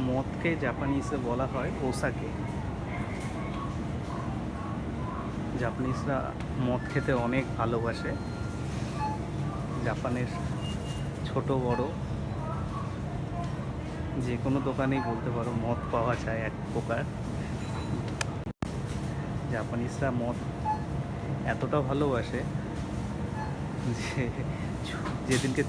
মদকে জাপানিজে বলা হয় ওসাকে। জাপানিজরা মদ খেতে অনেক ভালোবাসে। জাপানের ছোট বড় যে কোনো দোকানেই বলতে পারো মদ পাওয়া যায় এক প্রকার। জাপানিজরা মদ এতটা ভালোবাসে যে যেদিনকে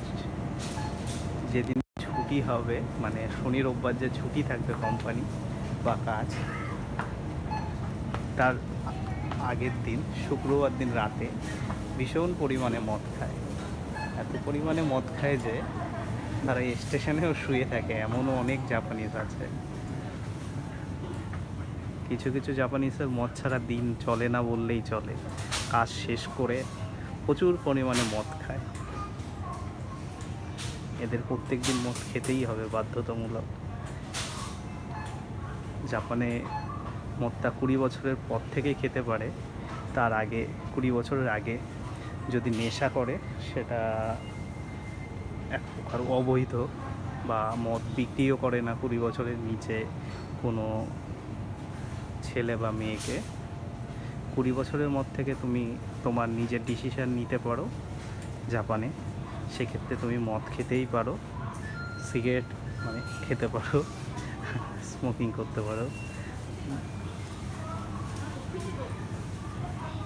যেদিন ছুটি হবে, মানে শনি রোববার যে ছুটি থাকবে কোম্পানি বা কাজ, তার আগের দিন শুক্রবার দিন রাতে ভীষণ পরিমাণে মদ খায়। এত পরিমাণে মদ খায় যে তারা স্টেশনেও শুয়ে থাকে, এমনও অনেক জাপানিজ আছে। কিছু কিছু জাপানিজের মদ ছাড়া দিন চলে না বললেই চলে। কাজ শেষ করে প্রচুর পরিমাণে মদ খায়। এদের প্রত্যেক দিন মদ খেতেই হবে বাধ্যতামূলক। জাপানে মদটা 20 বছরের পর থেকেই খেতে পারে। তার আগে 20 বছরের আগে যদি নেশা করে সেটা এক প্রকার অবৈধ, বা মদ বিক্রিও করে না 20 বছরের নিচে কোনো ছেলে বা মেয়েকে। 20 বছরের মদ থেকে তুমি তোমার নিজের ডিসিশান নিতে পারো জাপানে। সেক্ষেত্রে তুমি মদ খেতেই পারো, সিগারেট মানে খেতে পারো, স্মোকিং করতে পারো।